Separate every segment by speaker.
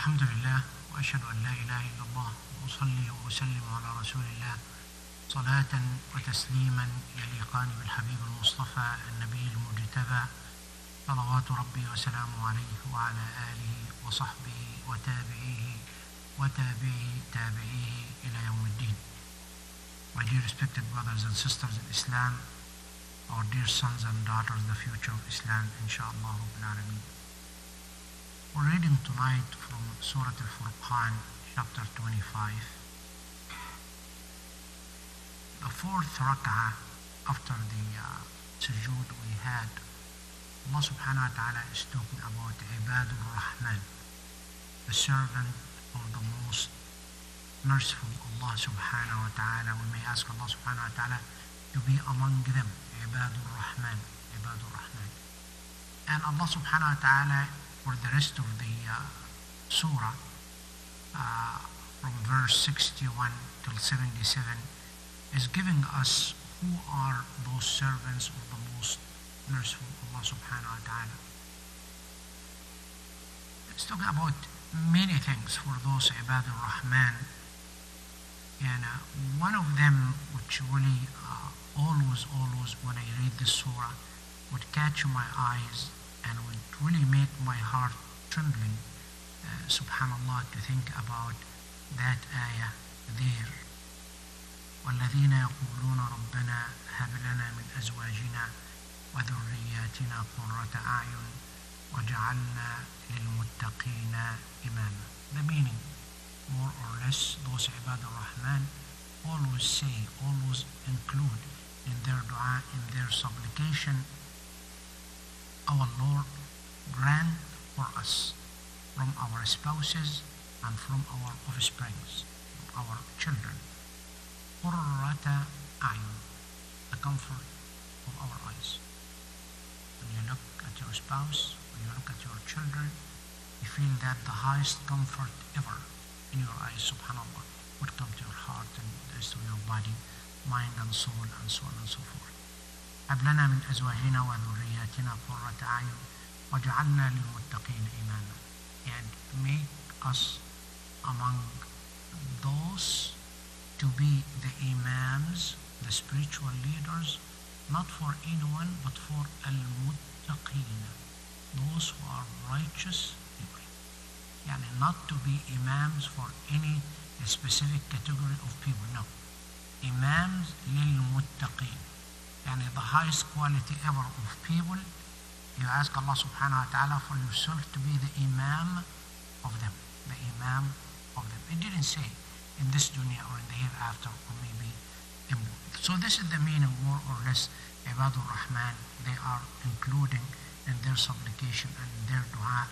Speaker 1: الحمد لله وأشهد أن لا إله إلا الله وأصلي وأسلم على رسول الله صلاة وتسليما يليقان بالحبيب المصطفى النبي المجتبى صلوات ربي وسلامه عليه وعلى آله وصحبه وتابعيه تابعيه إلى يوم الدين. My dear respected brothers and sisters in Islam, our dear sons and daughters, the future of Islam, inshallah Rabbil Alameen. We're reading tonight from Surah Al-Furqan, chapter 25. The fourth rak'ah after the sujood we had, Allah subhanahu wa ta'ala is talking about Ibadur Rahman, the servant of the most merciful Allah subhanahu wa ta'ala. We may ask Allah subhanahu wa ta'ala to be among them, Ibadur Rahman, Ibadur Rahman. And Allah subhanahu wa ta'ala, for the rest of the surah, from verse 61 till 77, is giving us who are those servants of the most merciful Allah subhanahu wa ta'ala. It's talking about many things for those Ibadur Rahman. And one of them, which really always when I read this surah would catch my eyes and would really make my heart trembling, subhanallah, to think about that ayah there. وَالَّذِينَ يَقُولُونَ رَبَّنَا هَبْ لَنَا مِنْ أَزْوَاجِنَا وَذُرِّيَّاتِنَا قُرَّةَ أَعْيُنٍ وَجَعَلْنَا لِلْمُتَّقِينَ إِمَامًا. The meaning, more or less, those Ibadur Rahman always say, always include in their dua, in their supplication, our Lord, grant for us from our spouses and from our offsprings, from our children, qurrata a'yun, the comfort of our eyes. When you look at your spouse, when you look at your children, you feel that the highest comfort ever in your eyes, subhanallah, would come to your heart and the rest of your body, mind and soul, and so on and so forth. هب لنا من أزواجنا وذرياتنا قرة أعين وجعلنا للمتقين إماما. And make us among those to be the imams, the spiritual leaders, not for anyone but for al-muttaqeen, those who are righteous people. Yani not to be imams for any specific category of people, no. Imams lil-muttaqeen. And the highest quality ever of people, you ask Allah subhanahu wa ta'ala for yourself to be the imam of them, the imam of them. It didn't say in this dunya or in the hereafter or maybe in. So this is the meaning, more or less, Ibadur Rahman. They are including in their supplication and in their dua,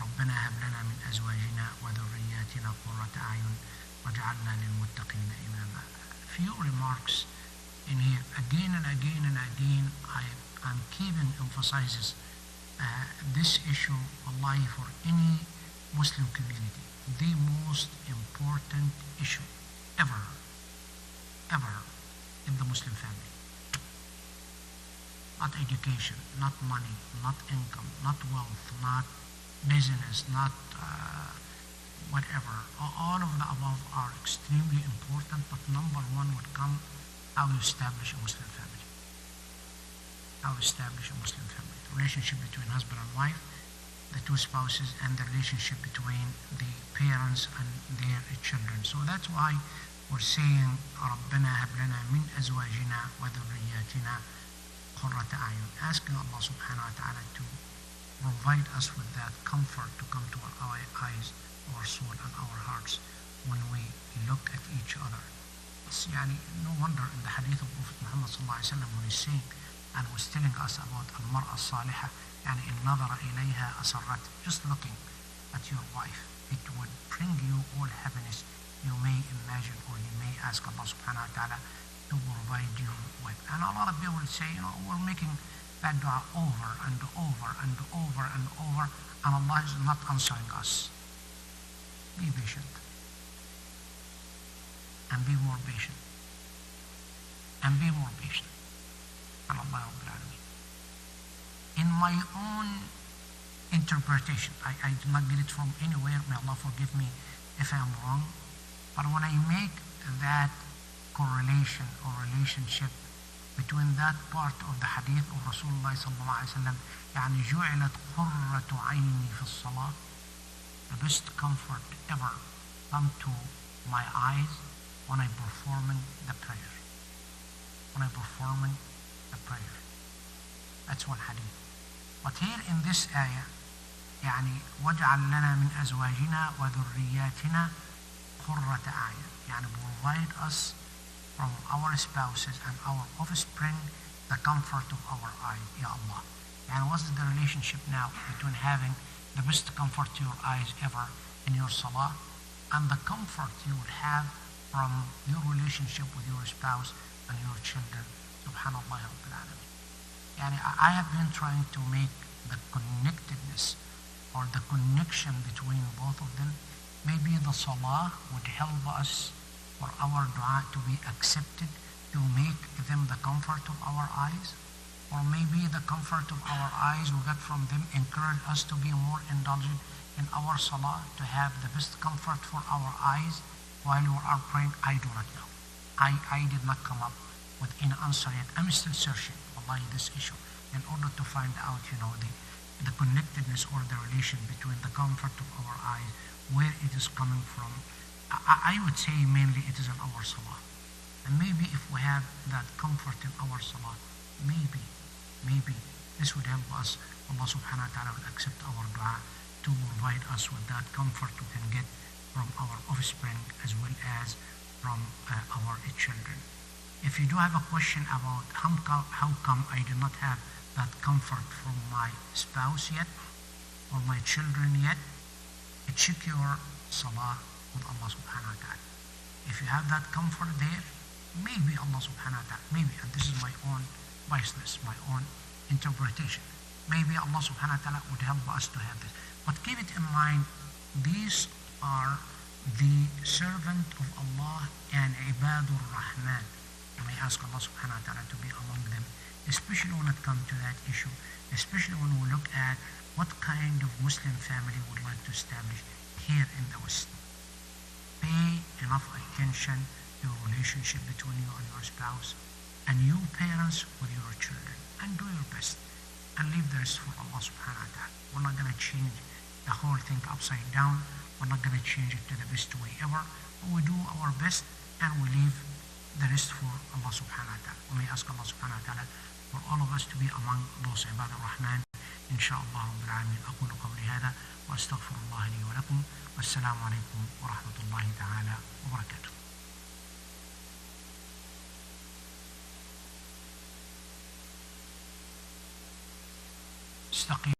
Speaker 1: ربنا هب لنا من أزواجنا وذرياتنا قرة أعين وجعلنا للمتقين إماما. Few remarks in here, again and again and again, I'm keeping emphasizes this issue, wallahi, for any Muslim community, the most important issue ever in the Muslim family. Not education, not money, not income, not wealth, not business, not whatever. All of the above are extremely important, but number one would come how you establish a Muslim family. How you establish a Muslim family. The relationship between husband and wife, the two spouses, and the relationship between the parents and their children. So that's why we're saying, رَبَّنَا هَبْ لَنَا مِنْ أَزْوَاجِنَا وَذُرِّيَّاتِنَا قُرَّةَ أَعْيُنٍ. Asking Allah subhanahu wa ta'ala to provide us with that comfort to come to our eyes, our soul, and our hearts when we look at each other. Yani, no wonder in the hadith of Prophet Muhammad sallallahu alaihi wasallam when he's saying and was telling us about al-mar'a as-salihah, yani in nadara ilayha asarrat, just looking at your wife, it would bring you all happiness you may imagine or you may ask Allah subhanahu wa ta'ala to provide you with. And a lot of people will say, we're making that dua over and over and over and over, and Allah is not answering us. Be patient. And be more patient. And be more patient. And Allah Rabbil Alameen. In my own interpretation. I did not get it from anywhere. May Allah forgive me if I am wrong. But when I make that correlation or relationship between that part of the hadith of Rasulullah sallallahu alaihi wasallam, يعني جعلت قرة عيني في الصلاة, the best comfort ever come to my eyes when I performing the prayer. When I performing the prayer. That's one hadith. But here in this ayah, يعني واجعل لنا من أزواجنا وذرياتنا قرة أعين, يعني provide us from our spouses and our offspring the comfort of our eyes, Ya Allah. And what's the relationship now between having the best comfort to your eyes ever in your salah and the comfort you would have from your relationship with your spouse and your children? Subhanallah Rabbil Alameen. And I have been trying to make the connectedness or the connection between both of them. Maybe the salah would help us for our dua to be accepted, to make them the comfort of our eyes. Or maybe the comfort of our eyes we get from them encourage us to be more indulgent in our salah, to have the best comfort for our eyes while we are praying. I do not know. I did not come up with an answer yet. I'm still searching, wallahi, this issue in order to find out, the connectedness or the relation between the comfort of our eyes, where it is coming from. I would say mainly it is in our salah. And maybe if we have that comfort in our salah, maybe this would help us. Allah subhanahu wa ta'ala will accept our dua to provide us with that comfort we can get from our offspring as well as from our children. If you do have a question about how come I do not have that comfort from my spouse yet or my children yet, check your salah with Allah subhanahu wa ta'ala. If you have that comfort there, maybe Allah subhanahu wa ta'ala, maybe, and this is my own biasness, my own interpretation, maybe Allah subhanahu wa ta'ala would help us to have this. But keep it in mind, these are the servant of Allah and Ibadur Rahman. And I ask Allah subhanahu wa ta'ala to be among them, especially when it comes to that issue, especially when we look at what kind of Muslim family we would like to establish here in the West. Pay enough attention to your relationship between you and your spouse and you parents with your children, and do your best and leave the rest for Allah subhanahu wa ta'ala. We're not going to change the whole thing upside down. We're not going to change it to the best way ever. But we do our best and we leave the rest for Allah subhanahu wa ta'ala. We may ask Allah subhanahu wa ta'ala for all of us to be among those عباد الرحمن إن شاء الله رب العالمين. أقول قولي هذا وأستغفر الله لي ولكم والسلام عليكم ورحمة الله تعالى وبركاته. استقيم.